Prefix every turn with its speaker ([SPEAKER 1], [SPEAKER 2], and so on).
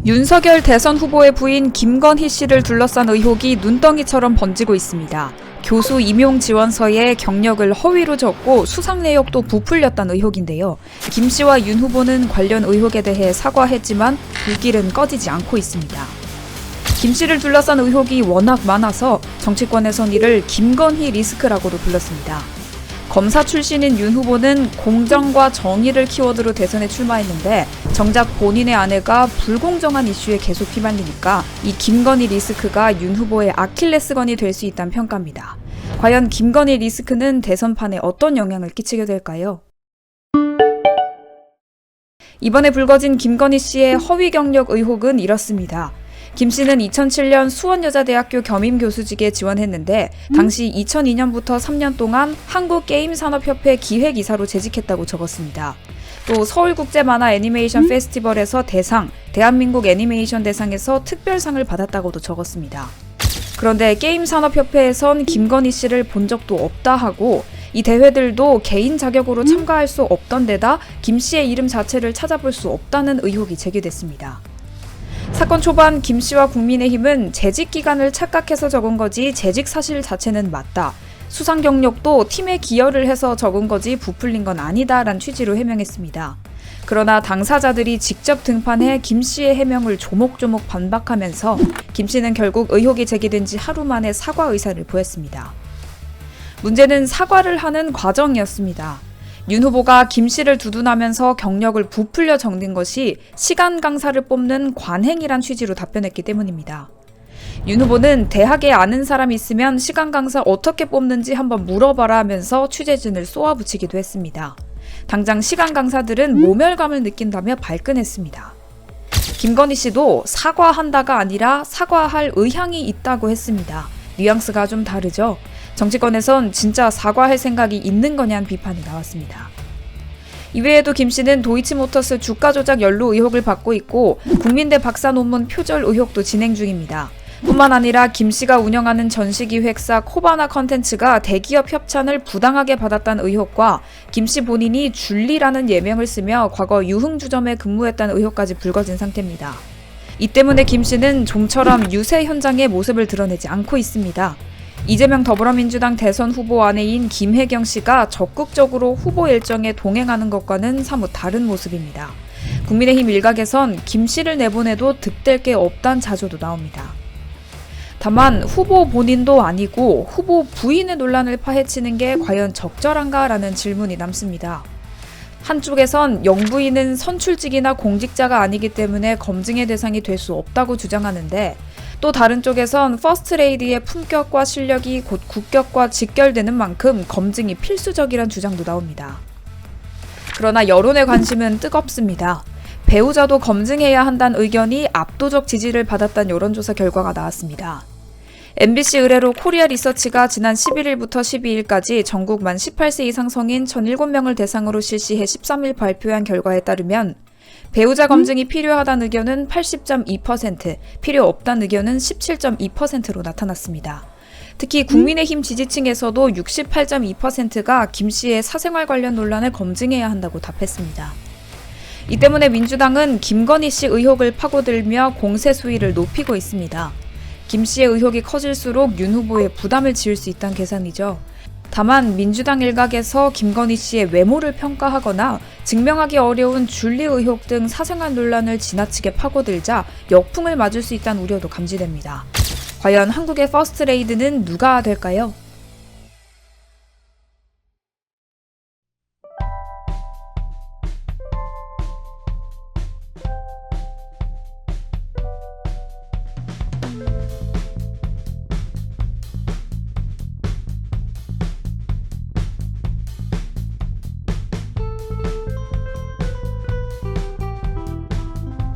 [SPEAKER 1] 윤석열 대선 후보의 부인 김건희 씨를 둘러싼 의혹이 눈덩이처럼 번지고 있습니다. 교수 임용 지원서에 경력을 허위로 적고 수상 내역도 부풀렸다는 의혹인데요. 김 씨와 윤 후보는 관련 의혹에 대해 사과했지만 불길은 꺼지지 않고 있습니다. 김 씨를 둘러싼 의혹이 워낙 많아서 정치권에선 이를 김건희 리스크라고도 불렀습니다. 검사 출신인 윤 후보는 공정과 정의를 키워드로 대선에 출마했는데 정작 본인의 아내가 불공정한 이슈에 계속 휘말리니까 이 김건희 리스크가 윤 후보의 아킬레스건이 될 수 있다는 평가입니다. 과연 김건희 리스크는 대선판에 어떤 영향을 끼치게 될까요? 이번에 불거진 김건희 씨의 허위 경력 의혹은 이렇습니다. 김 씨는 2007년 수원여자대학교 겸임교수직에 지원했는데 당시 2002년부터 3년 동안 한국게임산업협회 기획이사로 재직했다고 적었습니다. 또 서울국제만화애니메이션 페스티벌에서 대상, 대한민국 애니메이션 대상에서 특별상을 받았다고도 적었습니다. 그런데 게임산업협회에선 김건희 씨를 본 적도 없다 하고 이 대회들도 개인 자격으로 참가할 수 없던 데다 김 씨의 이름 자체를 찾아볼 수 없다는 의혹이 제기됐습니다. 사건 초반 김 씨와 국민의힘은 재직 기간을 착각해서 적은 거지 재직 사실 자체는 맞다. 수상 경력도 팀에 기여를 해서 적은 거지 부풀린 건 아니다라는 취지로 해명했습니다. 그러나 당사자들이 직접 등판해 김 씨의 해명을 조목조목 반박하면서 김 씨는 결국 의혹이 제기된 지 하루 만에 사과 의사를 보였습니다. 문제는 사과를 하는 과정이었습니다. 윤 후보가 김 씨를 두둔하면서 경력을 부풀려 적는 것이 시간 강사를 뽑는 관행이란 취지로 답변했기 때문입니다. 윤 후보는 대학에 아는 사람 있으면 시간 강사 어떻게 뽑는지 한번 물어봐라 하면서 취재진을 쏘아붙이기도 했습니다. 당장 시간 강사들은 모멸감을 느낀다며 발끈했습니다. 김건희 씨도 사과한다가 아니라 사과할 의향이 있다고 했습니다. 뉘앙스가 좀 다르죠? 정치권에선 진짜 사과할 생각이 있는 거냐는 비판이 나왔습니다. 이외에도 김 씨는 도이치모터스 주가 조작 연루 의혹을 받고 있고 국민대 박사 논문 표절 의혹도 진행 중입니다. 뿐만 아니라 김 씨가 운영하는 전시기획사 코바나 컨텐츠가 대기업 협찬을 부당하게 받았다는 의혹과 김 씨 본인이 줄리라는 예명을 쓰며 과거 유흥주점에 근무했다는 의혹까지 불거진 상태입니다. 이 때문에 김 씨는 좀처럼 유세 현장의 모습을 드러내지 않고 있습니다. 이재명 더불어민주당 대선 후보 아내인 김혜경 씨가 적극적으로 후보 일정에 동행하는 것과는 사뭇 다른 모습입니다. 국민의힘 일각에선 김 씨를 내보내도 득될 게 없다는 자조도 나옵니다. 다만 후보 본인도 아니고 후보 부인의 논란을 파헤치는 게 과연 적절한가라는 질문이 남습니다. 한쪽에선 영부인은 선출직이나 공직자가 아니기 때문에 검증의 대상이 될 수 없다고 주장하는데 또 다른 쪽에선 퍼스트레이디의 품격과 실력이 곧 국격과 직결되는 만큼 검증이 필수적이란 주장도 나옵니다. 그러나 여론의 관심은 뜨겁습니다. 배우자도 검증해야 한다는 의견이 압도적 지지를 받았다는 여론조사 결과가 나왔습니다. MBC 의뢰로 코리아 리서치가 지난 11일부터 12일까지 전국 만 18세 이상 성인 1,007명을 대상으로 실시해 13일 발표한 결과에 따르면 배우자 검증이 필요하다는 의견은 80.2%, 필요 없다는 의견은 17.2%로 나타났습니다. 특히 국민의힘 지지층에서도 68.2%가 김 씨의 사생활 관련 논란을 검증해야 한다고 답했습니다. 이 때문에 민주당은 김건희 씨 의혹을 파고들며 공세 수위를 높이고 있습니다. 김 씨의 의혹이 커질수록 윤 후보에 부담을 지을 수 있다는 계산이죠. 다만 민주당 일각에서 김건희 씨의 외모를 평가하거나 증명하기 어려운 줄리 의혹 등 사생활 논란을 지나치게 파고들자 역풍을 맞을 수 있다는 우려도 감지됩니다. 과연 한국의 퍼스트레이드는 누가 될까요?